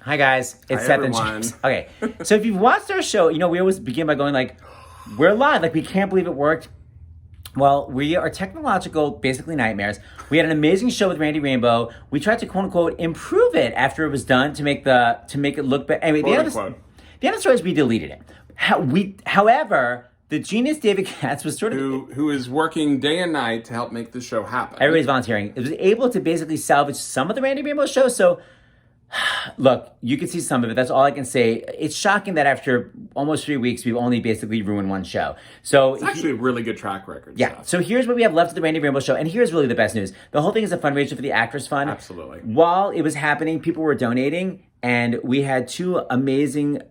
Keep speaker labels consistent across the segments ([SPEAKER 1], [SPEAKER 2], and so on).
[SPEAKER 1] Hi guys, it's
[SPEAKER 2] Hi,
[SPEAKER 1] Seth
[SPEAKER 2] everyone.
[SPEAKER 1] and James. Okay, so if you've watched our show, you know we always begin by going like, we're live, like we can't believe it worked. Well, we are technological, basically nightmares. We had an amazing show with Randy Rainbow. We tried to quote unquote improve it after it was done to make it look better. Anyway, the other story is we deleted it. However, the genius David Katz was sort of
[SPEAKER 2] who is working day and night to help make this show happen.
[SPEAKER 1] Everybody's volunteering. It was able to basically salvage some of the Randy Rainbow show. So, look, you can see some of it. That's all I can say. It's shocking that after almost 3 weeks, we've only basically ruined one show. So
[SPEAKER 2] it's actually a really good track record.
[SPEAKER 1] Yeah. So here's what we have left of the Randy Rainbow show. And here's really the best news. The whole thing is a fundraiser for the Actors Fund.
[SPEAKER 2] Absolutely.
[SPEAKER 1] While it was happening, people were donating. And we had two amazing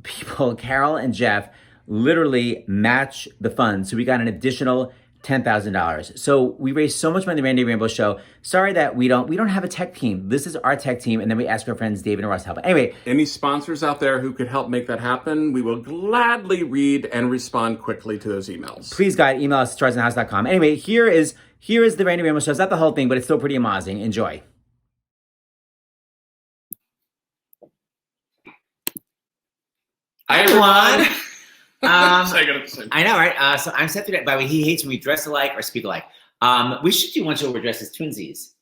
[SPEAKER 1] people, Carol and Jeff, literally match the funds. So we got an additional $10,000. So we raised so much money in the Randy Rainbow show. Sorry that we don't have a tech team. This is our tech team, and then we ask our friends David and Russ to help. Anyway,
[SPEAKER 2] any sponsors out there who could help make that happen, we will gladly read and respond quickly to those emails.
[SPEAKER 1] Please, guys, email us at starsinthehouse.com. Anyway, here is the Randy Rainbow show. It's not the whole thing, but it's still pretty amazing. Enjoy.
[SPEAKER 3] Hi, everyone.
[SPEAKER 4] I know, right? So I'm Seth Rudetsky. By the way, he hates when we dress alike or speak alike. We should do one show where we're dressed as twinsies.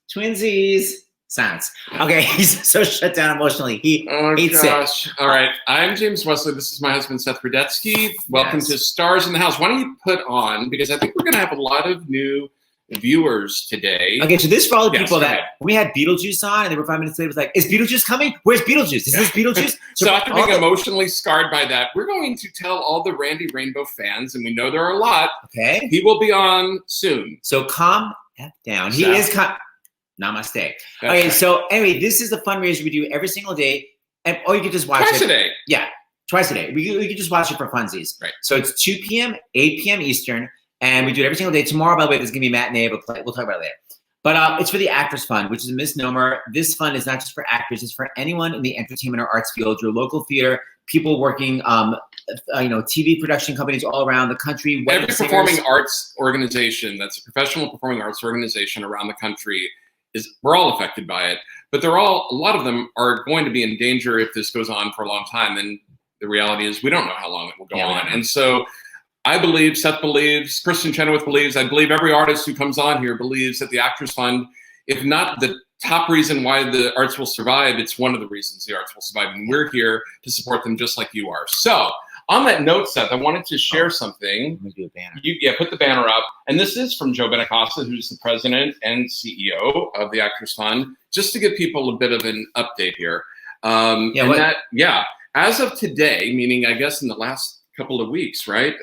[SPEAKER 4] Sans. Okay, he's so shut down emotionally. He hates it.
[SPEAKER 3] All right. I'm James Wesley. This is my husband, Seth Rudetsky. Welcome to Stars in the House. Why don't you put on, because I think we're going to have a lot of new viewers today.
[SPEAKER 4] Okay, so this is for all the people that we had Beetlejuice on, and they were 5 minutes later, it was like, is Beetlejuice coming? Where's Beetlejuice? Is this Beetlejuice?
[SPEAKER 3] So after being emotionally scarred by that, we're going to tell all the Randy Rainbow fans, and we know there are a lot.
[SPEAKER 4] Okay.
[SPEAKER 3] He will be on soon.
[SPEAKER 4] So calm down. He is Namaste.
[SPEAKER 3] That's
[SPEAKER 4] okay,
[SPEAKER 3] right.
[SPEAKER 4] So anyway, this is the fundraiser we do every single day, or you can just watch
[SPEAKER 3] Twice a day.
[SPEAKER 4] Yeah, twice a day. We can just watch it for funsies.
[SPEAKER 3] Right.
[SPEAKER 4] So it's 2 p.m., 8 p.m. Eastern. And we do it every single day. Tomorrow, by the way, there's going to be a matinee, but we'll talk about it later. But it's for the Actors Fund, which is a misnomer. This fund is not just for actors. It's for anyone in the entertainment or arts field, your local theater, people working, TV production companies all around the country.
[SPEAKER 3] Every performing arts organization that's a professional performing arts organization around the country, we're all affected by it. But a lot of them are going to be in danger if this goes on for a long time. And the reality is we don't know how long it will go on. And so I believe, Seth believes, Kristin Chenoweth believes, I believe every artist who comes on here believes that the Actors Fund, if not the top reason why the arts will survive, it's one of the reasons the arts will survive. And we're here to support them just like you are. So on that note, Seth, I wanted to share something.
[SPEAKER 4] Let me do a banner.
[SPEAKER 3] Put the banner up. And this is from Joe Benincasa, who's the president and CEO of the Actors Fund, just to give people a bit of an update here. As of today, meaning I guess in the last couple of weeks, right?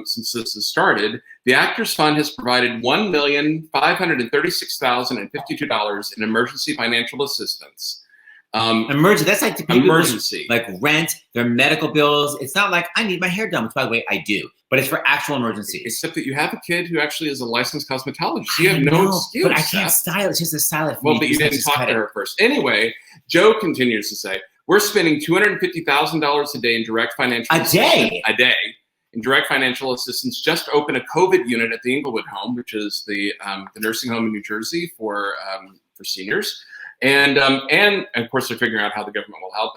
[SPEAKER 3] Since this has started, the Actors Fund has provided $1,536,052 in emergency financial assistance.
[SPEAKER 4] That's like the people
[SPEAKER 3] emergency,
[SPEAKER 4] like rent, their medical bills. It's not like I need my hair done, which by the way I do, but it's for actual emergencies.
[SPEAKER 3] Except that you have a kid who actually is a licensed cosmetologist. You have no excuse.
[SPEAKER 4] But I can't style. It's just a style.
[SPEAKER 3] Well, but you didn't talk to her first. Anyway, Joe continues to say, we're spending $250,000 a day in direct financial assistance. A day in direct financial assistance. Just opened a COVID unit at the Englewood Home, which is the nursing home in New Jersey for seniors, and of course they're figuring out how the government will help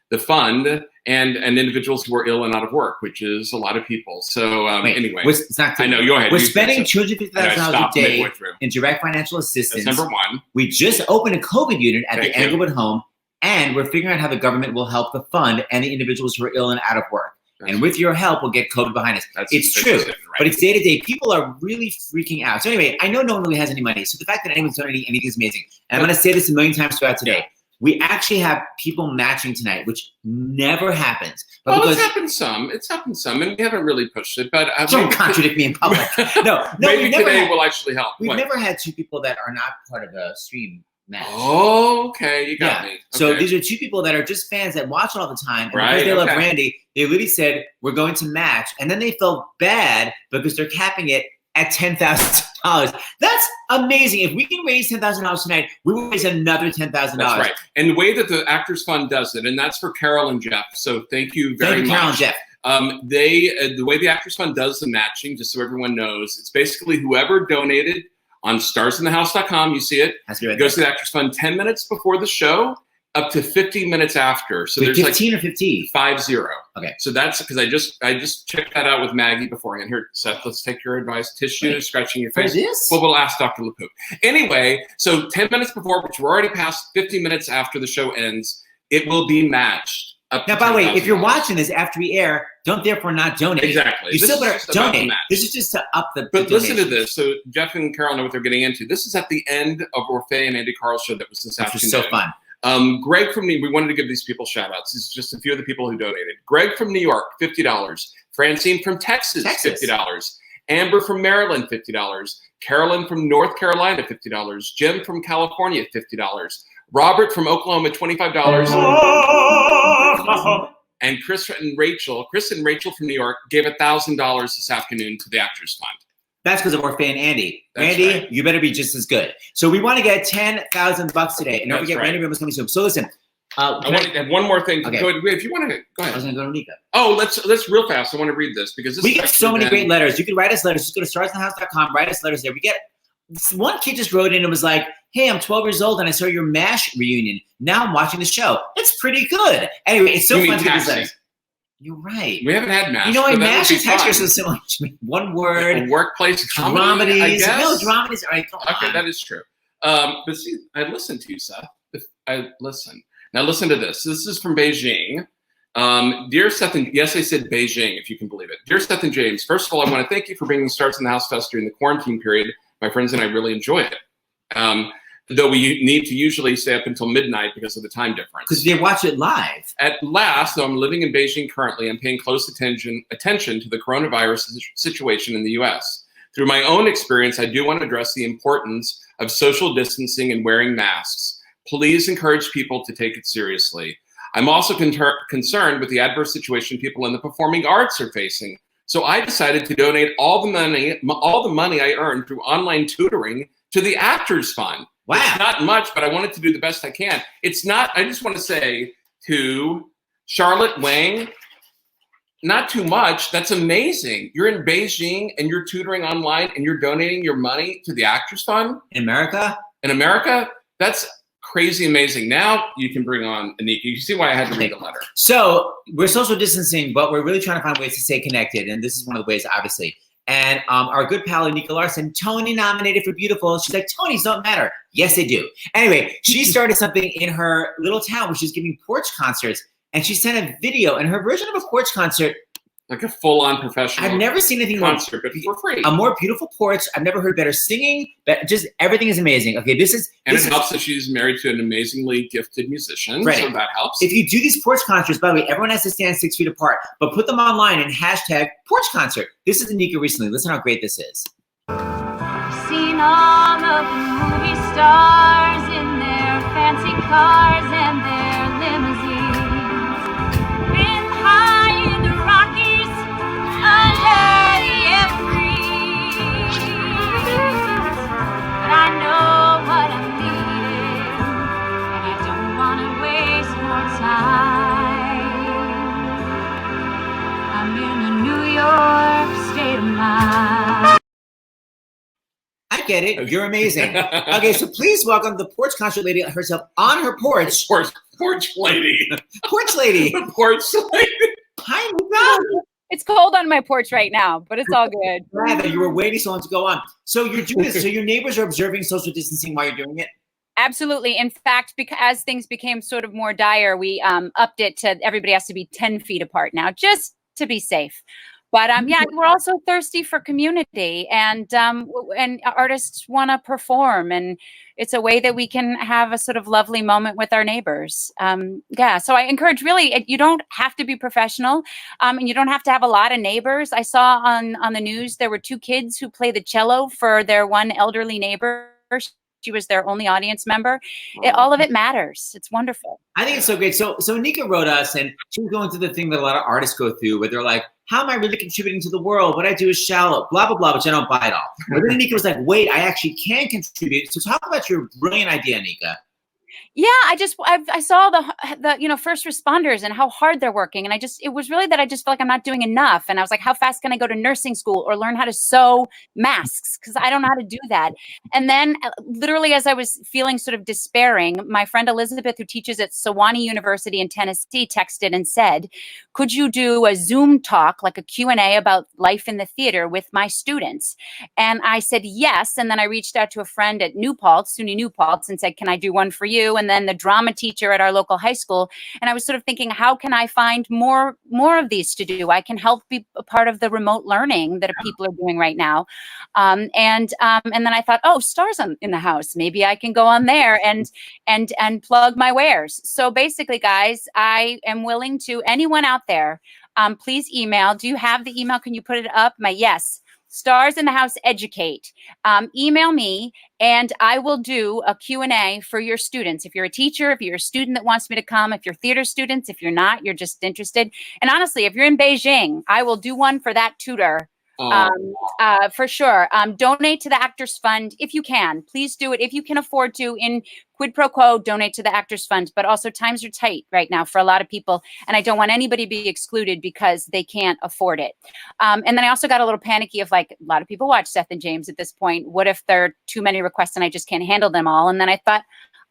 [SPEAKER 3] the fund and individuals who are ill and out of work, which is a lot of people. So anyway,
[SPEAKER 4] it's not
[SPEAKER 3] I know. Go ahead.
[SPEAKER 4] We're spending $250,000 a day in direct financial assistance.
[SPEAKER 3] That's number one.
[SPEAKER 4] We just opened a COVID unit at the Englewood Home. And we're figuring out how the government will help the fund and the individuals who are ill and out of work. And with your help, we'll get COVID behind us. It's true, right? But it's day to day. People are really freaking out. So anyway, I know no one really has any money. So the fact that anyone's donating anything is amazing. And I'm going to say this a million times throughout today. We actually have people matching tonight, which never happens.
[SPEAKER 3] But it's happened some. And we haven't really pushed it. But
[SPEAKER 4] don't contradict me in public. No.
[SPEAKER 3] Maybe today will actually help.
[SPEAKER 4] We've never had two people that are not part of the stream match.
[SPEAKER 3] Oh, okay. You got me. Okay.
[SPEAKER 4] So these are two people that are just fans that watch it all the time. And because they love Randy, they literally said, we're going to match. And then they felt bad because they're capping it at $10,000. That's amazing. If we can raise $10,000 tonight, we will raise another $10,000. That's
[SPEAKER 3] right. And the way that the Actors Fund does it, and that's for Carol and Jeff. So thank you very much.
[SPEAKER 4] Carol and Jeff.
[SPEAKER 3] The way the Actors Fund does the matching, just so everyone knows, it's basically whoever donated on starsinthehouse.com, you see it. It goes to the Actors Fund 10 minutes before the show, up to 50 minutes after. So
[SPEAKER 4] Wait,
[SPEAKER 3] there's
[SPEAKER 4] 15 or 50?
[SPEAKER 3] 50.
[SPEAKER 4] Okay.
[SPEAKER 3] So that's because I just checked that out with Maggie beforehand. Here, Seth, let's take your advice. Tissue, scratching your face.
[SPEAKER 4] For this?
[SPEAKER 3] Well, we'll ask Dr. LaPoop. Anyway, so 10 minutes before, which we're already past 50 minutes after the show ends, it will be matched.
[SPEAKER 4] Now, by the way, if you're watching this after we air, don't therefore not donate.
[SPEAKER 3] Exactly.
[SPEAKER 4] You still better donate. This is just to up the
[SPEAKER 3] But listen to
[SPEAKER 4] donations.
[SPEAKER 3] this. So Jeff and Carol know what they're getting into. This is at the end of Orfeh and Andy Carl's show that was this afternoon.
[SPEAKER 4] Which was so fun.
[SPEAKER 3] Greg from we wanted to give these people shout outs. This is just a few of the people who donated. Greg from New York, $50. Francine from Texas. $50. Amber from Maryland, $50. Carolyn from North Carolina, $50. Jim from California, $50. Robert from Oklahoma, $25. And Chris and Rachel from New York gave $1,000 this afternoon to the Actors Fund.
[SPEAKER 4] That's because of Orfeh and Andy.
[SPEAKER 3] That's
[SPEAKER 4] Randy,
[SPEAKER 3] right.
[SPEAKER 4] you better be just as good. So we want to get $10,000 today. And don't
[SPEAKER 3] That's
[SPEAKER 4] forget,
[SPEAKER 3] right.
[SPEAKER 4] Randy Rainbow's coming soon. So listen.
[SPEAKER 3] I want to add one more thing.
[SPEAKER 4] Okay.
[SPEAKER 3] Go ahead. If you want to, go
[SPEAKER 4] I
[SPEAKER 3] ahead.
[SPEAKER 4] was going to go to Nika.
[SPEAKER 3] Oh, let's real fast. I want to read this because this
[SPEAKER 4] We
[SPEAKER 3] is
[SPEAKER 4] get so
[SPEAKER 3] actually
[SPEAKER 4] many
[SPEAKER 3] been-
[SPEAKER 4] great letters. You can write us letters. Just go to starsinthehouse.com. Write us letters there. We get one kid just wrote in and was like, "Hey, I'm 12 years old and I saw your MASH reunion. Now I'm watching the show. It's pretty good." Anyway, it's so
[SPEAKER 3] You mean
[SPEAKER 4] fun to get these
[SPEAKER 3] Taxi.
[SPEAKER 4] letters. You're right.
[SPEAKER 3] We haven't had MASH.
[SPEAKER 4] You know,
[SPEAKER 3] but
[SPEAKER 4] what?
[SPEAKER 3] that would
[SPEAKER 4] MASH
[SPEAKER 3] be
[SPEAKER 4] and text
[SPEAKER 3] fun.
[SPEAKER 4] are so similar. One
[SPEAKER 3] A
[SPEAKER 4] word.
[SPEAKER 3] workplace comedy, I
[SPEAKER 4] Dramedies.
[SPEAKER 3] guess?
[SPEAKER 4] No, dramedies. All right, go
[SPEAKER 3] Okay,
[SPEAKER 4] on.
[SPEAKER 3] that is true. But see, I listened to you, Seth. I listen. Now listen to this. This is from Beijing. Dear Seth and yes, I said Beijing, if you can believe it. Dear Seth and James, first of all, I want to thank you for bringing Starts in the House Fest during the quarantine period. My friends and I really enjoy it. Though we need to usually stay up until midnight because of the time difference.
[SPEAKER 4] Because they watch it live.
[SPEAKER 3] At last, though I'm living in Beijing currently, I'm paying close attention to the coronavirus situation in the U.S. Through my own experience, I do want to address the importance of social distancing and wearing masks. Please encourage people to take it seriously. I'm also concerned with the adverse situation people in the performing arts are facing. So I decided to donate all the money I earned through online tutoring to the Actors Fund.
[SPEAKER 4] Wow.
[SPEAKER 3] It's not much, but I wanted to do the best I can. It's not, I just want to say to Charlotte Wang, not too much. That's amazing. You're in Beijing and you're tutoring online and you're donating your money to the Actors Fund
[SPEAKER 4] In America?
[SPEAKER 3] in America. That's crazy amazing. Now you can bring on Anika. You can see why I had to read the letter.
[SPEAKER 4] So we're social distancing, but we're really trying to find ways to stay connected. And this is one of the ways, obviously. And our good pal, Anika Larson, Tony nominated for Beautiful. She's like, Tonys don't matter. Yes, they do. Anyway, she started something in her little town where she's giving porch concerts. And she sent a video. And her version of a porch concert,
[SPEAKER 3] Like a full-on professional
[SPEAKER 4] I've never seen anything more,
[SPEAKER 3] concert, but for free.
[SPEAKER 4] a more beautiful porch. I've never heard better singing. But just everything is amazing. Okay, this is
[SPEAKER 3] And it helps that she's married to an amazingly gifted musician,
[SPEAKER 4] Right.
[SPEAKER 3] so that helps.
[SPEAKER 4] If you do these porch concerts, by the way, everyone has to stand 6 feet apart, but put them online and hashtag porch concert. This is Anika recently. Listen how great this is.
[SPEAKER 5] Seen all of the movie stars in their fancy cars and their limousines. Been high in the Rockies, under the Evergreens. But I know what I'm needing, and I don't want to waste more time. I'm in a New York state of mind.
[SPEAKER 4] I get it. You're amazing. Okay, so please welcome the porch concert lady herself on her porch.
[SPEAKER 3] Porch lady.
[SPEAKER 4] Porch lady.
[SPEAKER 3] The porch lady.
[SPEAKER 4] Hi, Nika.
[SPEAKER 6] It's cold on my porch right now, but it's all good.
[SPEAKER 4] Glad that you were waiting so long to go on. So you're doing this. So your neighbors are observing social distancing while you're doing it?
[SPEAKER 6] Absolutely. In fact, because as things became sort of more dire, we upped it to everybody has to be 10 feet apart now, just to be safe. But yeah, we're also thirsty for community, and artists want to perform, and it's a way that we can have a sort of lovely moment with our neighbors. Yeah, so I encourage really, you don't have to be professional, and you don't have to have a lot of neighbors. I saw on the news there were 2 kids who play the cello for their one elderly neighbor. She was their only audience member. All of it matters. It's wonderful.
[SPEAKER 4] I think it's so great. So Nika wrote us, and she was going through the thing that a lot of artists go through, where they're like, how am I really contributing to the world? What I do is shallow, blah, blah, blah, which I don't buy at all. But then Nika was like, wait, I actually can contribute. So talk about your brilliant idea, Nika.
[SPEAKER 6] Yeah, I saw the first responders and how hard they're working, and it was really that I just felt like I'm not doing enough, and I was like, how fast can I go to nursing school or learn how to sew masks, because I don't know how to do that. And then literally as I was feeling sort of despairing, my friend Elizabeth, who teaches at Sewanee University in Tennessee, texted and said, could you do a Zoom talk, like a Q&A about life in the theater with my students? And I said yes, and then I reached out to a friend at New Paltz, SUNY New Paltz, and said, can I do one for you? And then the drama teacher at our local high school. And I was sort of thinking, how can I find more of these to do? I can help be a part of the remote learning that people are doing right now. And then I thought, oh, Stars in the House. Maybe I can go on there and plug my wares. So basically, guys, I am willing to, anyone out there, please email. Do you have the email? Can you put it up? Yes. Stars in the House Educate. Email me and I will do a Q&A for your students. If you're a teacher, if you're a student that wants me to come, if you're theater students, if you're not, you're just interested. And honestly, if you're in Beijing, I will do one for that tutor. For sure. Donate to the Actors Fund if you can. Please do it if you can afford to. In quid pro quo, donate to the Actors Fund. But also times are tight right now for a lot of people, and I don't want anybody to be excluded because they can't afford it. And then I also got a little panicky of like, a lot of people watch Seth and James at this point. What if there are too many requests and I just can't handle them all? And then I thought,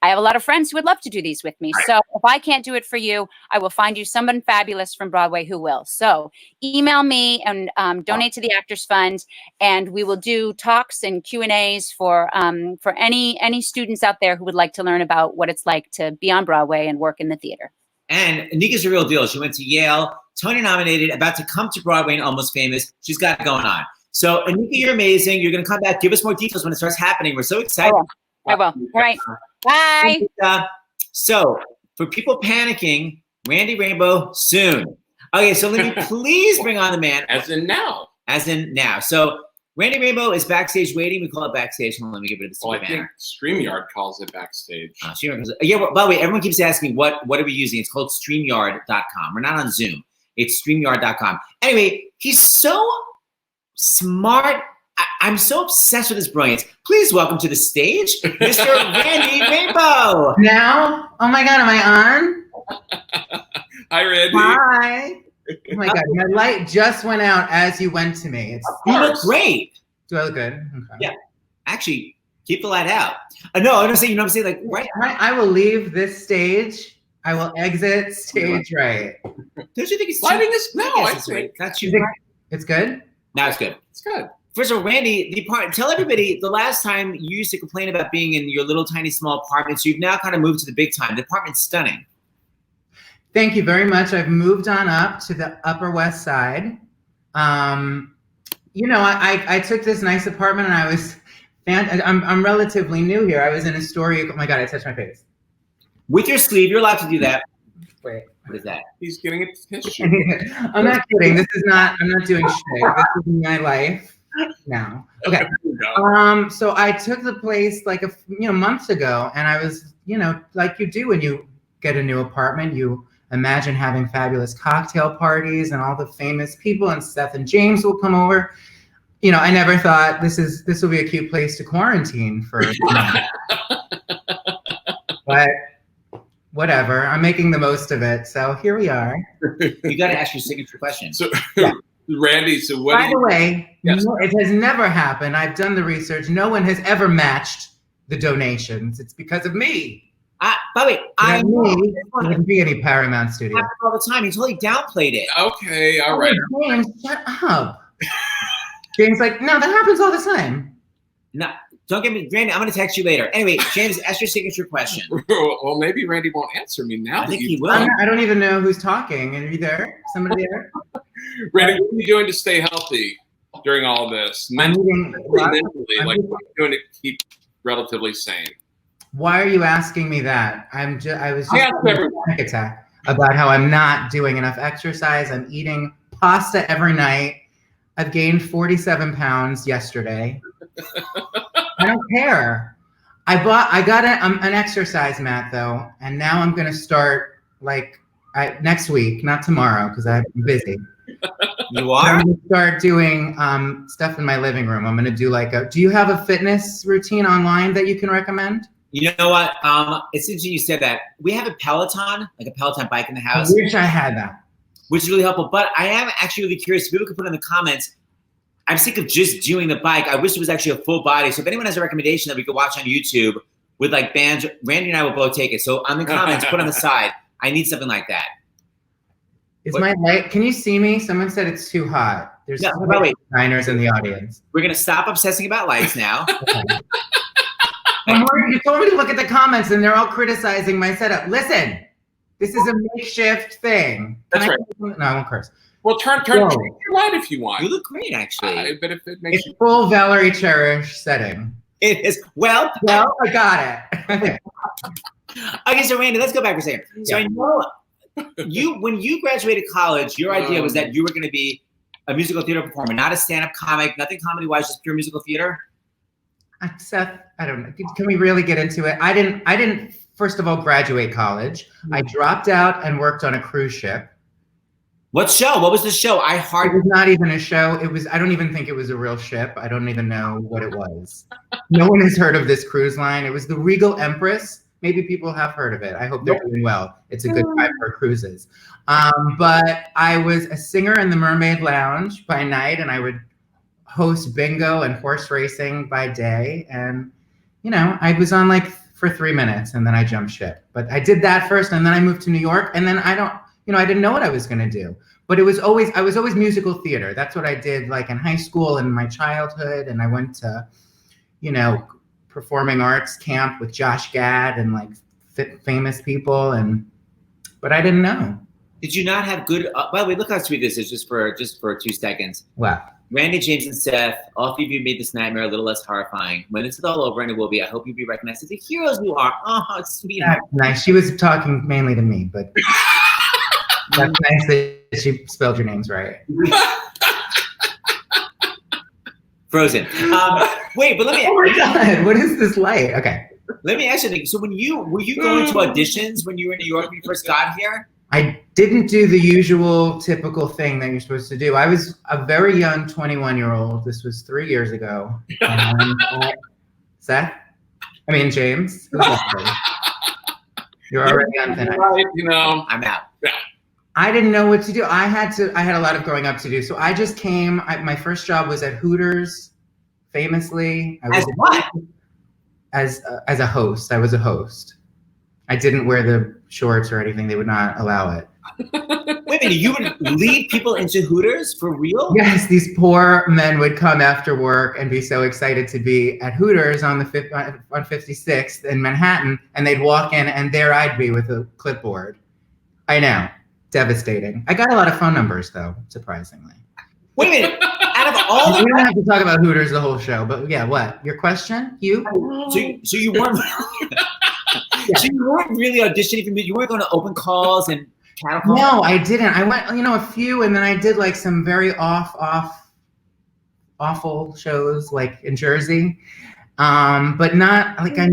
[SPEAKER 6] I have a lot of friends who would love to do these with me. So if I can't do it for you, I will find you someone fabulous from Broadway who will. So email me and donate to the Actors Fund, and we will do talks and Q&As for any students out there who would like to learn about what it's like to be on Broadway and work in the theater.
[SPEAKER 4] And Anika's the real deal. She went to Yale, Tony nominated, about to come to Broadway and Almost Famous. She's got it going on. So Anika, you're amazing. You're going to come back. Give us more details when it starts happening. We're so excited.
[SPEAKER 6] I will. All right. Bye.
[SPEAKER 4] So for people panicking, Randy Rainbow soon. Okay, so let me please bring on the man.
[SPEAKER 2] As in now.
[SPEAKER 4] As in now. So Randy Rainbow is backstage waiting. We call it backstage. Hold on, let me get rid of the
[SPEAKER 2] I think StreamYard calls it backstage.
[SPEAKER 4] Yeah, well, by the way, everyone keeps asking what are we using? It's called StreamYard.com. We're not on Zoom. It's StreamYard.com. Anyway, he's so smart. I'm so obsessed with his brilliance. Please welcome to the stage, Mr. Randy Rainbow.
[SPEAKER 7] Now? Oh my God, am I on?
[SPEAKER 2] Hi, Randy.
[SPEAKER 7] Hi. Oh my God, my light just went out as you went to me.
[SPEAKER 4] You look great.
[SPEAKER 7] Do I look good? Okay.
[SPEAKER 4] Yeah. Actually, keep the light out. No, I'm saying, you know what I'm saying? Like, right.
[SPEAKER 7] I will leave this stage. I will exit stage right.
[SPEAKER 4] Don't you think it's
[SPEAKER 2] lighting is no? I
[SPEAKER 4] think that's you.
[SPEAKER 7] It's good.
[SPEAKER 4] Now it's good.
[SPEAKER 2] It's good.
[SPEAKER 4] First of all, Randy, tell everybody the last time you used to complain about being in your little tiny small apartment. So you've now kind of moved to the big time. The apartment's stunning.
[SPEAKER 7] Thank you very much. I've moved on up to the Upper West Side. You know, I took this nice apartment and I'm relatively new here. I was in Astoria. Oh my God, I touched my face.
[SPEAKER 4] With your sleeve, you're allowed to do that.
[SPEAKER 7] Wait.
[SPEAKER 4] What is that?
[SPEAKER 2] He's getting it tissue.
[SPEAKER 7] I'm not kidding. I'm not doing shit. This is my life now. Okay. So I took the place like months ago, and I was, like you do when you get a new apartment, you imagine having fabulous cocktail parties and all the famous people, and Seth and James will come over. I never thought this will be a cute place to quarantine for. But whatever, I'm making the most of it. So here we are.
[SPEAKER 4] You got to ask your signature question.
[SPEAKER 2] So, yeah. Randy, so what?
[SPEAKER 7] By the way,
[SPEAKER 2] yes.
[SPEAKER 7] It has never happened. I've done the research. No one has ever matched the donations. It's because of me.
[SPEAKER 4] By the way, I know
[SPEAKER 7] there wouldn't be any Paramount Studio.
[SPEAKER 4] It happens all the time. He totally downplayed it.
[SPEAKER 2] Okay, all right.
[SPEAKER 7] James, shut up. James, like, no, that happens all the time.
[SPEAKER 4] No, don't get me, Randy. I'm going to text you later. Anyway, James, ask your signature question.
[SPEAKER 2] Well, maybe Randy won't answer me now.
[SPEAKER 4] I think he will.
[SPEAKER 7] I don't even know who's talking. Are you there? Somebody there?
[SPEAKER 2] Randy, what are you doing to stay healthy during all this? Mentally, what are you doing to keep relatively sane?
[SPEAKER 7] Why are you asking me that? I was just having a panic attack about how I'm not doing enough exercise. I'm eating pasta every night. I've gained 47 pounds yesterday. I don't care. I got an exercise mat though, and now I'm gonna start next week, not tomorrow, because I'm busy.
[SPEAKER 4] You are?
[SPEAKER 7] I'm gonna start doing stuff in my living room. I'm gonna do do you have a fitness routine online that you can recommend?
[SPEAKER 4] You know what? It's interesting you said that. We have a Peloton, like a Peloton bike in the house.
[SPEAKER 7] I wish I had that.
[SPEAKER 4] Which is really helpful. But I am actually really curious. People could put in the comments. I'm sick of just doing the bike. I wish it was actually a full body. So if anyone has a recommendation that we could watch on YouTube with like bands, Randy and I will both take it. So on the comments, put on the side. I need something like that.
[SPEAKER 7] Is my light? Can you see me? Someone said it's too hot. There's designers in the audience.
[SPEAKER 4] We're gonna stop obsessing about lights now.
[SPEAKER 7] You told me to look at the comments, and they're all criticizing my setup. Listen, this is a makeshift thing.
[SPEAKER 2] That's right.
[SPEAKER 7] No, I won't curse.
[SPEAKER 2] Well, turn your light if you want.
[SPEAKER 4] You look great, actually.
[SPEAKER 2] But if it makes
[SPEAKER 7] It's full Valerie Cherish setting.
[SPEAKER 4] It is. Well,
[SPEAKER 7] I got it.
[SPEAKER 4] Okay, so Randy, let's go back for a second. So I know when you graduated college, your idea was that you were going to be a musical theater performer, not a stand-up comic, nothing comedy-wise, just pure musical theater.
[SPEAKER 7] Seth, I don't know. Can we really get into it? I didn't. First of all, graduate college. I dropped out and worked on a cruise ship.
[SPEAKER 4] What show? What was the show?
[SPEAKER 7] It was not even a show. It was. I don't even think it was a real ship. I don't even know what it was. No one has heard of this cruise line. It was the Regal Empress. Maybe people have heard of it. I hope they're doing well. It's a good time for cruises. But I was a singer in the Mermaid Lounge by night, and I would host bingo and horse racing by day. And, I was on like for 3 minutes, and then I jumped ship. But I did that first, and then I moved to New York, and then I didn't know what I was going to do. But I was always musical theater. That's what I did like in high school and my childhood. And I went to, performing arts camp with Josh Gad and like famous people. But I didn't know. Did you not have good, by the way, look how sweet this is just for 2 seconds. Wow.
[SPEAKER 4] Randy, James, and Seth, all three of you made this nightmare a little less horrifying. When this is all over, and it will be, I hope you'll be recognized as the heroes you are. Oh, sweetheart.
[SPEAKER 7] That's nice. She was talking mainly to me, but that's nice that she spelled your names right.
[SPEAKER 4] Frozen. Wait, but let me.
[SPEAKER 7] Oh my God, what is this light? Okay.
[SPEAKER 4] Let me ask you something. So were you going to auditions when you were in New York when you first got here?
[SPEAKER 7] I didn't do the usual typical thing that you're supposed to do. I was a very young 21-year-old. This was 3 years ago. Seth? I mean, James? You're already on tonight.
[SPEAKER 2] Right,
[SPEAKER 4] I'm out.
[SPEAKER 2] Yeah.
[SPEAKER 7] I didn't know what to do. I had a lot of growing up to do. So I just came. My first job was at Hooters, famously.
[SPEAKER 4] As what?
[SPEAKER 7] As a host. I was a host. I didn't wear the shorts or anything. They would not allow it.
[SPEAKER 4] Wait a minute, you would lead people into Hooters for real?
[SPEAKER 7] Yes, these poor men would come after work and be so excited to be at Hooters on 56th in Manhattan, and they'd walk in, and there I'd be with a clipboard. I know, devastating. I got a lot of phone numbers, though, surprisingly.
[SPEAKER 4] Wait a minute, out of all
[SPEAKER 7] we don't have to talk about Hooters the whole show, but yeah, what? Your question? You?
[SPEAKER 4] So you weren't... So you weren't really auditioning for me? You weren't going to open calls and cattle calls?
[SPEAKER 7] No, I didn't. I went, a few, and then I did like some very awful shows like in Jersey. But not like I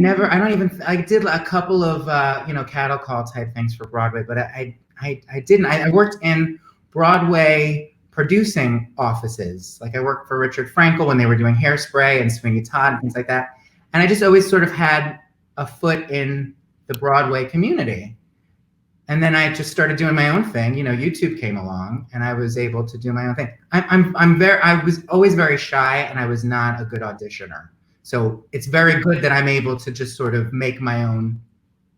[SPEAKER 7] did a couple of, cattle call type things for Broadway, but I didn't. I worked in Broadway producing offices. Like I worked for Richard Frankel when they were doing Hairspray and Sweeney Todd and things like that. And I just always sort of had a foot in the Broadway community. And then I just started doing my own thing. YouTube came along and I was able to do my own thing. I was always very shy and I was not a good auditioner. So it's very good that I'm able to just sort of make my own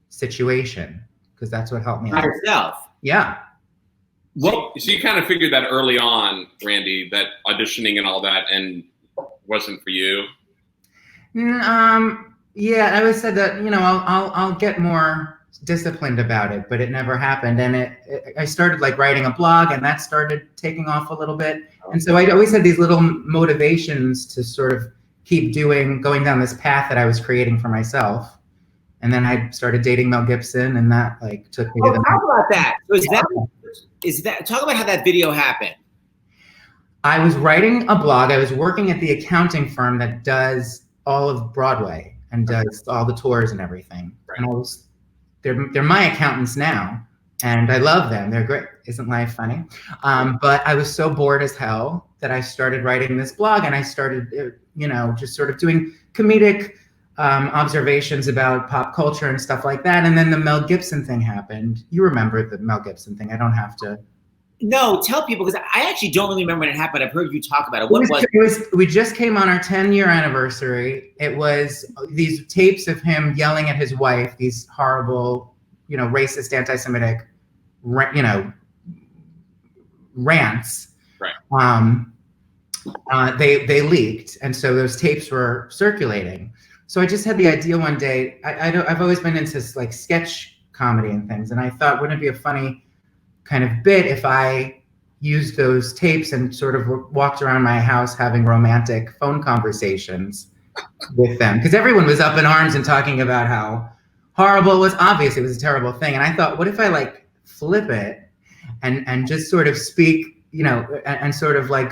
[SPEAKER 7] situation because that's what helped me out.
[SPEAKER 4] Yourself.
[SPEAKER 7] Yeah.
[SPEAKER 2] So you kind of figured that early on, Randy, that auditioning and all that and wasn't for you?
[SPEAKER 7] Yeah, I always said that, I'll get more disciplined about it, but it never happened. And I started like writing a blog and that started taking off a little bit. And so I always had these little motivations to sort of keep going down this path that I was creating for myself. And then I started dating Mel Gibson and that like took me to the—
[SPEAKER 4] Talk about that. So talk about how that video happened.
[SPEAKER 7] I was writing a blog. I was working at the accounting firm that does all of Broadway and does all the tours and everything. Right. And they're my accountants now, and I love them. They're great. Isn't life funny? But I was so bored as hell that I started writing this blog, and I started, just sort of doing comedic observations about pop culture and stuff like that. And then the Mel Gibson thing happened. You remember the Mel Gibson thing. I don't have to.
[SPEAKER 4] No, tell people, because I actually don't really remember when it happened. I've heard you talk about it. What was it?
[SPEAKER 7] We just came on our 10-year anniversary. It was these tapes of him yelling at his wife, these horrible, racist, anti-Semitic, rants.
[SPEAKER 3] Right.
[SPEAKER 7] They leaked, and so those tapes were circulating. So I just had the idea one day. I've always been into like sketch comedy and things, and I thought, wouldn't it be a funny kind of bit if I used those tapes and sort of walked around my house having romantic phone conversations with them? Because everyone was up in arms and talking about how horrible it was. Obviously, it was a terrible thing. And I thought, what if I like flip it and just sort of speak, and sort of like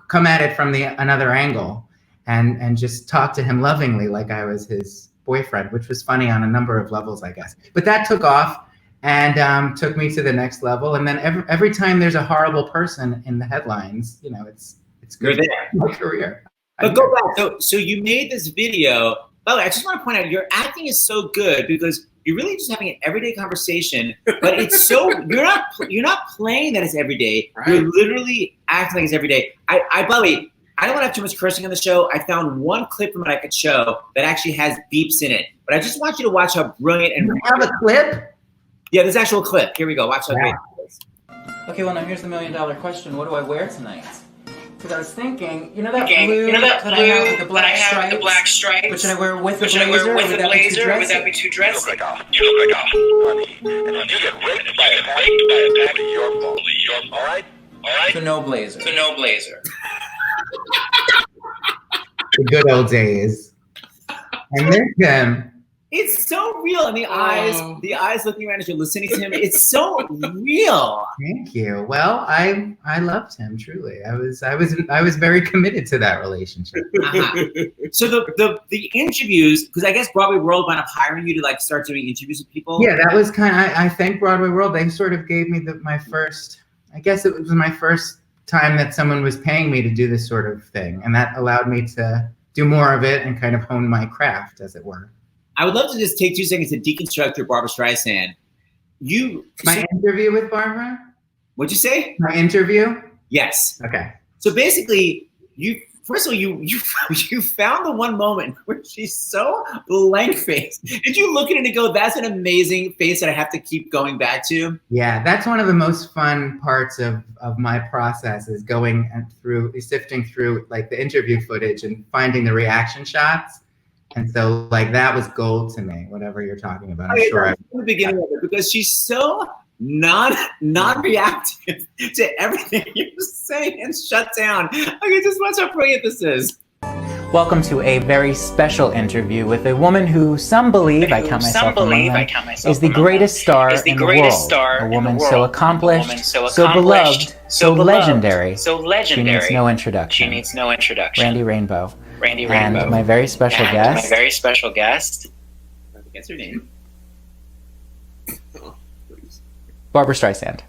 [SPEAKER 7] come at it from another angle and just talk to him lovingly like I was his boyfriend, which was funny on a number of levels, I guess. But that took off and took me to the next level. And then every time there's a horrible person in the headlines, it's good for my career.
[SPEAKER 4] But go back. So you made this video. By the way, I just want to point out your acting is so good because you're really just having an everyday conversation, but it's so you're not playing that as everyday. Right. You're literally acting like it's everyday. By the way, I don't want to have too much cursing on the show. I found one clip from what I could show that actually has beeps in it. But I just want you to watch how brilliant and
[SPEAKER 7] you have a clip?
[SPEAKER 4] Yeah, there's actual clip. Here we go. Watch how great it is.
[SPEAKER 7] Okay, well now here's the $1 million question. What do I wear tonight? Because I was thinking, that blue that I have with the black stripes, but should I wear with the blazer, or would that be too dressy?
[SPEAKER 8] You look like a honey, and then you get raped by a pack of your fault. All right?
[SPEAKER 7] So no blazer. The good old days. I miss them.
[SPEAKER 4] It's so real, and the eyes looking around as you're listening to him. It's so real.
[SPEAKER 7] Thank you. Well, I loved him truly. I was very committed to that relationship.
[SPEAKER 4] Uh-huh. So the interviews, because I guess Broadway World wound up hiring you to like start doing interviews with people.
[SPEAKER 7] Yeah, that was kind of. I thank Broadway World. They sort of gave me my first. I guess it was my first time that someone was paying me to do this sort of thing, and that allowed me to do more of it and kind of hone my craft, as it were.
[SPEAKER 4] I would love to just take 2 seconds to deconstruct your Barbra Streisand.
[SPEAKER 7] My interview with Barbara?
[SPEAKER 4] What'd you say?
[SPEAKER 7] My interview?
[SPEAKER 4] Yes.
[SPEAKER 7] Okay.
[SPEAKER 4] So basically, you found the one moment where she's so blank-faced. Did you look at it and go, that's an amazing face that I have to keep going back to?
[SPEAKER 7] Yeah, that's one of the most fun parts of my process is sifting through like the interview footage and finding the reaction shots. And so, like, that was gold to me, whatever you're talking about. I'm sure
[SPEAKER 4] from the beginning of it, because she's so non-reactive to everything you say and shut down. Okay, just watch how brilliant this is.
[SPEAKER 7] Welcome to a very special interview with a woman who some believe, I count myself among them, is the greatest star in the world. A woman so accomplished, so beloved, so legendary. She needs no introduction. Randy Rainbow. And my very special guest.
[SPEAKER 4] What's her name?
[SPEAKER 7] Barbra Streisand.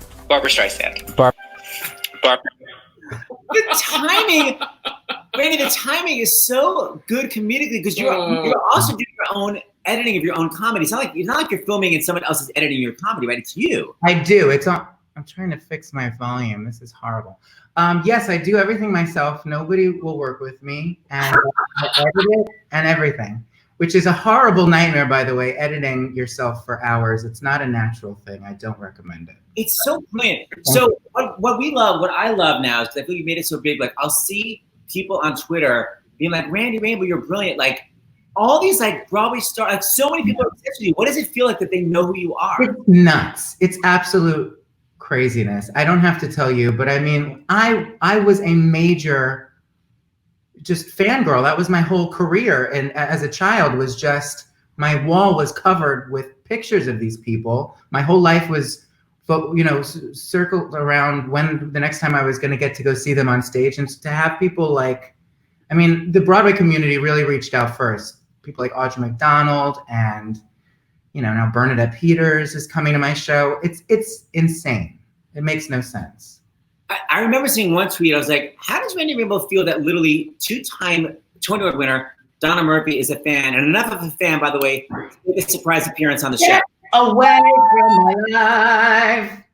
[SPEAKER 4] The timing, Randy, the timing is so good comedically because you're also doing your own editing of your own comedy. It's not like you're filming and someone else is editing your comedy, right? It's you.
[SPEAKER 7] I do. I'm trying to fix my volume. This is horrible. Yes, I do everything myself. Nobody will work with me, and I edit it and everything, which is a horrible nightmare, by the way, editing yourself for hours. It's not a natural thing. I don't recommend it.
[SPEAKER 4] It's so brilliant. So what I love now is because I feel you made it so big. Like I'll see people on Twitter being like, Randy Rainbow, you're brilliant. Like all these like Broadway stars, like so many people are obsessed with you. What does it feel like that they know who you are?
[SPEAKER 7] It's nuts. It's absolute craziness. I don't have to tell you, but I mean, I was a major just fangirl. That was my whole career. And as a child was just, my wall was covered with pictures of these people. My whole life was, circled around when the next time I was going to get to go see them on stage, and to have people like, I mean, the Broadway community really reached out first. People like Audra McDonald and, now Bernadette Peters is coming to my show. It's insane. It makes no sense.
[SPEAKER 4] I remember seeing one tweet. I was like, how does Randy Rainbow feel that literally 2-time Tony Award winner Donna Murphy is a fan, and enough of a fan, by the way, to make a surprise appearance on the show.
[SPEAKER 7] Away from my life.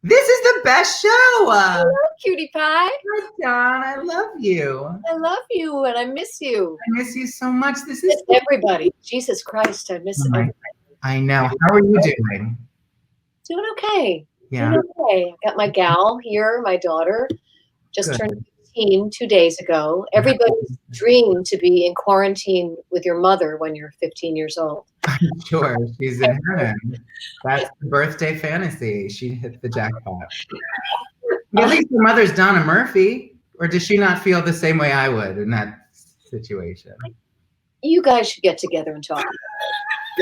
[SPEAKER 7] This is the best show.
[SPEAKER 9] Hello, cutie pie.
[SPEAKER 7] Hi, Don. I love you.
[SPEAKER 9] I love you, and I miss you.
[SPEAKER 7] I miss you so much. This
[SPEAKER 9] I
[SPEAKER 7] is
[SPEAKER 9] miss everybody. Jesus Christ, I miss everybody.
[SPEAKER 7] I know. How are you doing?
[SPEAKER 9] Doing okay.
[SPEAKER 7] Yeah.
[SPEAKER 9] Doing okay. I got my gal here, my daughter, just
[SPEAKER 7] Good.
[SPEAKER 9] turned 15 2 days ago. Everybody's dream to be in quarantine with your mother when you're 15 years old.
[SPEAKER 7] I'm sure she's in heaven. That's the birthday fantasy. She hit the jackpot. At least your mother's Donna Murphy. Or does she not feel the same way I would in that situation?
[SPEAKER 9] You guys should get together and talk.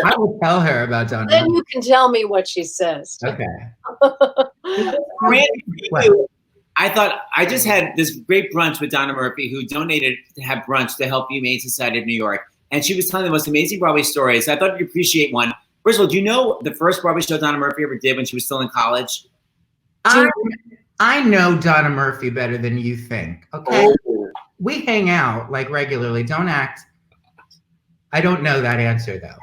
[SPEAKER 7] I will tell her about Donna
[SPEAKER 9] Then
[SPEAKER 7] Murphy.
[SPEAKER 9] you can tell me what she says.
[SPEAKER 7] Okay.
[SPEAKER 4] Randy, for you, I thought I just had this great brunch with Donna Murphy, who donated to have brunch to help Humane Society of New York. And she was telling the most amazing Broadway stories. I thought you'd appreciate one. First of all, do you know the first Broadway show Donna Murphy ever did when she was still in college?
[SPEAKER 7] I know Donna Murphy better than you think. Okay.
[SPEAKER 3] Oh.
[SPEAKER 7] We hang out like regularly. Don't act. I don't know that answer though.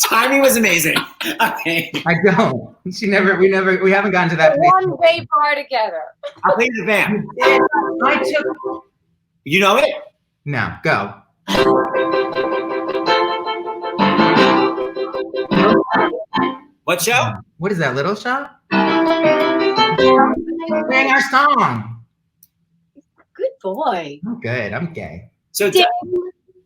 [SPEAKER 4] Timing was amazing. Okay.
[SPEAKER 7] I don't. We haven't gotten to that.
[SPEAKER 9] One day bar together.
[SPEAKER 4] I'll play the band.
[SPEAKER 7] I took.
[SPEAKER 4] You know it?
[SPEAKER 7] No, go.
[SPEAKER 4] What show?
[SPEAKER 7] What is that, Little Shop? Sing our song.
[SPEAKER 9] Good boy.
[SPEAKER 7] I'm good. I'm gay.
[SPEAKER 4] So,
[SPEAKER 9] Ding,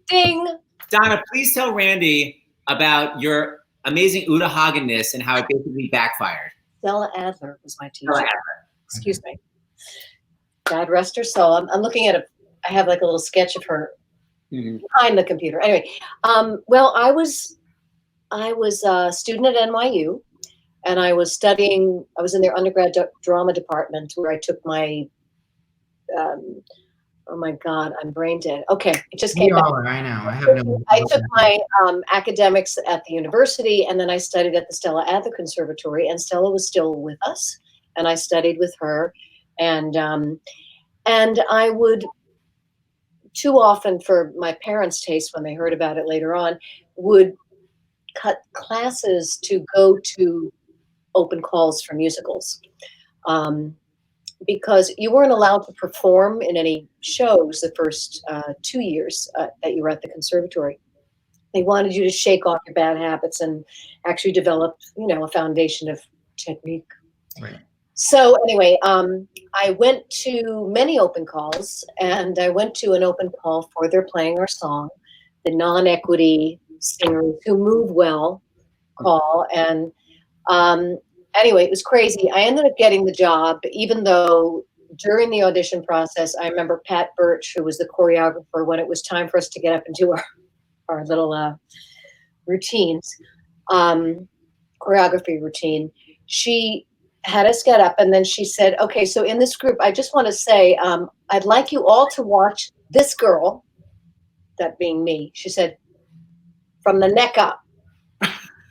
[SPEAKER 9] ding.
[SPEAKER 4] Donna, please tell Randy about your amazing Uta Hagen-ness and how it basically backfired.
[SPEAKER 9] Stella Adler was my teacher.
[SPEAKER 4] Stella Adler.
[SPEAKER 9] Excuse me. God rest her soul. I'm looking at I have like a little sketch of her behind the computer. Anyway, well, I was a student at NYU, and I was studying. I was in their undergrad drama department where I took my. Oh my God, I'm brain dead. Okay, it just came back.
[SPEAKER 7] I know. I have no.
[SPEAKER 9] I took my academics at the university, and then I studied at the Stella Adler Conservatory, and Stella was still with us, and I studied with her, and I would, too often for my parents' taste when they heard about it later on, would cut classes to go to open calls for musicals. Because you weren't allowed to perform in any shows the first 2 years that you were at the conservatory. They wanted you to shake off your bad habits and actually develop, a foundation of technique.
[SPEAKER 7] Right.
[SPEAKER 9] So anyway, I went to many open calls, and I went to an open call for They're Playing Our Song, the non-equity singers who move well call. And anyway, it was crazy. I ended up getting the job, even though during the audition process, I remember Pat Birch, who was the choreographer, when it was time for us to get up and do our little routines, choreography routine, she had us get up, and then she said, okay, so in this group, I just want to say, I'd like you all to watch this girl, that being me. She said, from the neck up,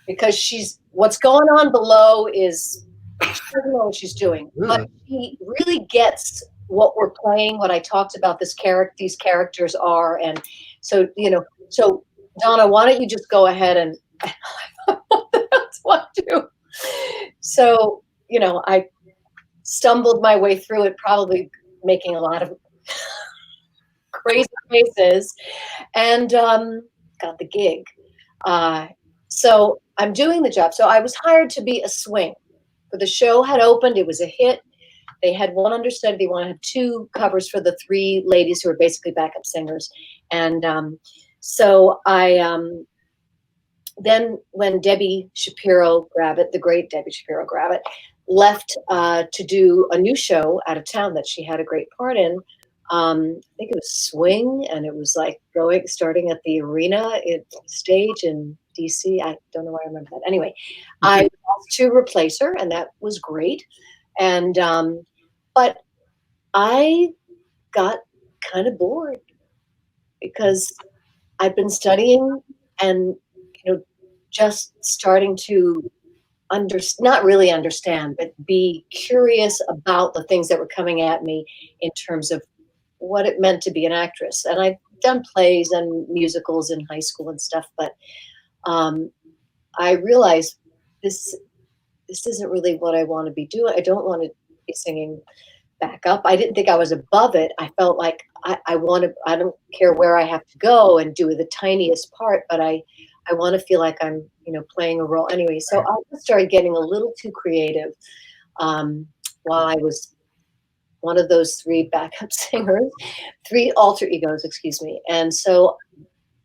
[SPEAKER 9] because what's going on below is, she doesn't know what she's doing, but she really gets what we're playing, what I talked about these characters are. And so, so Donna, why don't you just go ahead and that's what I do. So, I stumbled my way through it, probably making a lot of crazy faces, and got the gig. So I'm doing the job. So I was hired to be a swing. But the show had opened. It was a hit. They had one understudy. They wanted to have two covers for the three ladies who were basically backup singers. And so I then when Debbie Shapiro Gravitt, the great Debbie Shapiro Gravitt, left to do a new show out of town that she had a great part in. I think it was Swing, and it was like starting at the arena stage in DC. I don't know why I remember that. Anyway, I was to replace her, and that was great. And but I got kind of bored because I've been studying and just starting to not really understand, but be curious about the things that were coming at me in terms of what it meant to be an actress. And I done plays and musicals in high school and stuff, but I realized this isn't really what I want to be doing. I don't want to be singing backup. I didn't think I was above it. I felt like I don't care where I have to go and do the tiniest part, but I want to feel like I'm, playing a role anyway. So I just started getting a little too creative while I was one of those 3 backup singers, 3 alter egos, excuse me. And so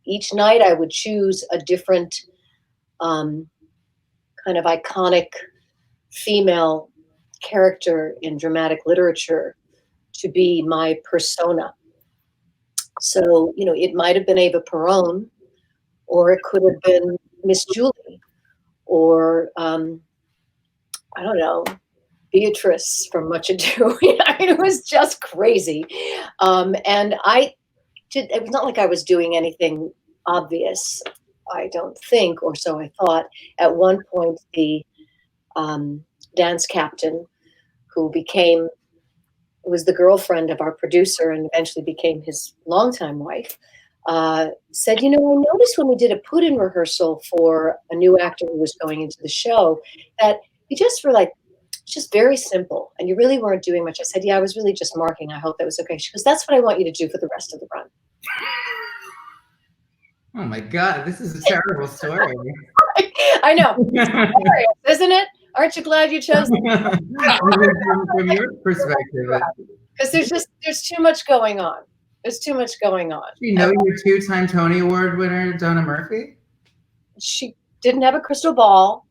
[SPEAKER 9] each night I would choose a different kind of iconic female character in dramatic literature to be my persona. So, it might have been Eva Perón, or it could have been Miss Julie, or I don't know, Beatrice from Much Ado. It was just crazy. And it was not like I was doing anything obvious, I don't think, or so I thought. At one point, the dance captain, who was the girlfriend of our producer and eventually became his longtime wife, said, I noticed when we did a put-in rehearsal for a new actor who was going into the show that you just were like, just very simple, and you really weren't doing much. I said, yeah, I was really just marking. I hope that was okay. She goes, that's what I want you to do for the rest of the run.
[SPEAKER 7] Oh my God, this is a terrible story.
[SPEAKER 9] I know. It's hilarious, isn't it? Aren't you glad you chose
[SPEAKER 7] it? From your perspective.
[SPEAKER 9] Because there's too much going on. There's too much going on.
[SPEAKER 7] You know your 2-time Tony Award winner, Donna Murphy?
[SPEAKER 9] She didn't have a crystal ball.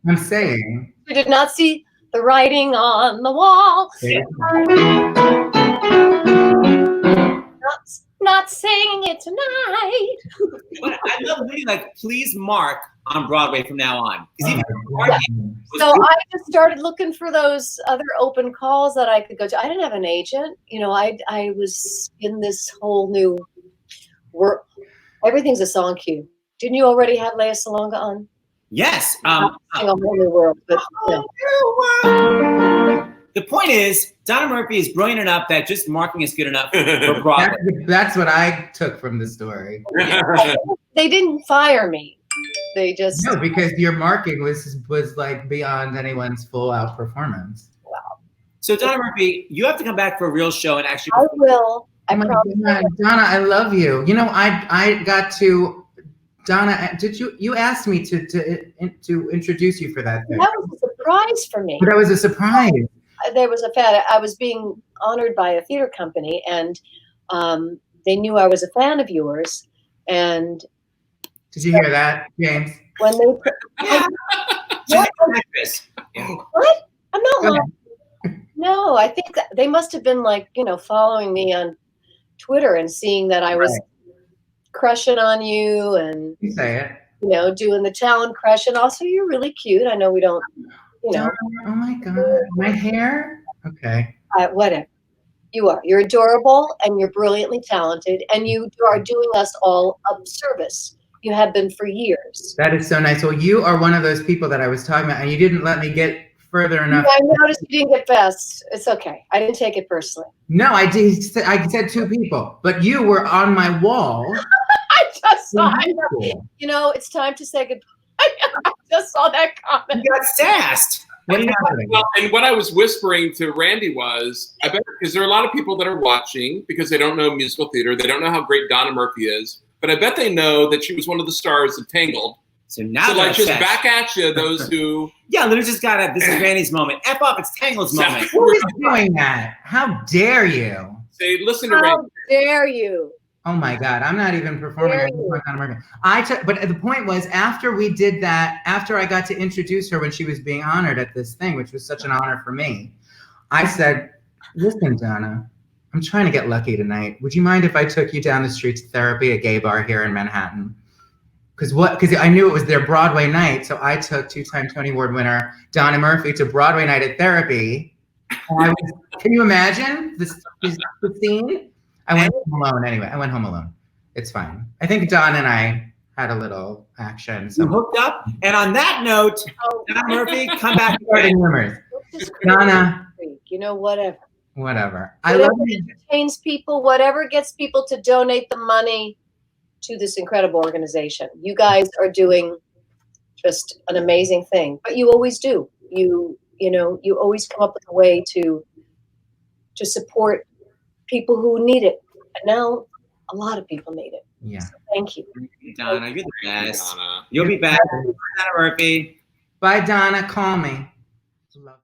[SPEAKER 7] I'm saying.
[SPEAKER 9] She did not see the writing on the wall. Not saying it tonight.
[SPEAKER 4] But I love reading, like, please mark on Broadway from now on.
[SPEAKER 9] So I just started looking for those other open calls that I could go to. I didn't have an agent. I was in this whole new world. Everything's a song cue. Didn't you already have Lea Salonga on?
[SPEAKER 4] Yes.
[SPEAKER 9] A whole new world. But,
[SPEAKER 4] The point is, Donna Murphy is brilliant enough that just marking is good enough for Broadway.
[SPEAKER 7] That's what I took from the story.
[SPEAKER 9] They didn't fire me. They just
[SPEAKER 7] because your marking was like beyond anyone's full out performance.
[SPEAKER 9] Wow.
[SPEAKER 4] So Donna Murphy, you have to come back for a real show and actually.
[SPEAKER 9] I will. I promise.
[SPEAKER 7] Donna, I love you. I got to. Donna, did you asked me to introduce you for that thing?
[SPEAKER 9] That was a surprise for me.
[SPEAKER 7] That was a surprise.
[SPEAKER 9] There was I was being honored by a theater company, and they knew I was a fan of yours. And
[SPEAKER 7] did you hear that, James?
[SPEAKER 9] When they what? I'm not lying. No, I think that they must have been following me on Twitter and seeing that I was crushing on you, and
[SPEAKER 7] you say it.
[SPEAKER 9] Doing the talent crush, and also you're really cute. I know we don't.
[SPEAKER 7] Oh my God, my hair. Okay.
[SPEAKER 9] Whatever. You are. You're adorable, and you're brilliantly talented, and you are doing us all a service. You have been for years.
[SPEAKER 7] That is so nice. Well, you are one of those people that I was talking about, and you didn't let me get further enough.
[SPEAKER 9] I noticed you didn't get best. It's okay. I didn't take it personally.
[SPEAKER 7] No, I did. I said 2 people, but you were on my wall.
[SPEAKER 9] I just saw it. It's time to say goodbye. I just saw that comment.
[SPEAKER 4] You got sassed.
[SPEAKER 3] Well, and what I was whispering to Randy was, I bet, because there are a lot of people that are watching because they don't know musical theater. They don't know how great Donna Murphy is, but I bet they know that she was one of the stars of Tangled.
[SPEAKER 4] So now
[SPEAKER 3] just back at you, those who.
[SPEAKER 4] Yeah, Lou just got this is Randy's moment. F off, it's Tangled's moment.
[SPEAKER 7] Who is doing that? How dare you?
[SPEAKER 3] Say, listen to Randy.
[SPEAKER 9] How dare you?
[SPEAKER 7] Oh my God, I'm not even performing. But the point was, after we did that, after I got to introduce her when she was being honored at this thing, which was such an honor for me, I said, listen, Donna, I'm trying to get lucky tonight. Would you mind if I took you down the street to therapy, a gay bar here in Manhattan? Because I knew it was their Broadway night, so I took 2-time Tony Award winner Donna Murphy to Broadway night at therapy. Can you imagine the scene? I went home alone anyway. I went home alone. It's fine. I think Don and I had a little action.
[SPEAKER 4] So hooked up. And on that note, Donna Murphy, come back.
[SPEAKER 7] Donna.
[SPEAKER 9] Whatever.
[SPEAKER 7] whatever. I love
[SPEAKER 9] Whatever entertains people, whatever gets people to donate the money to this incredible organization. You guys are doing just an amazing thing, but you always do. You always come up with a way to support people who need it. And now a lot of people need it.
[SPEAKER 7] Yeah.
[SPEAKER 9] So thank you.
[SPEAKER 4] Donna, you're the best.
[SPEAKER 3] Donna.
[SPEAKER 4] You'll be back. Donna Murphy.
[SPEAKER 7] Bye, Donna. Call me. Love.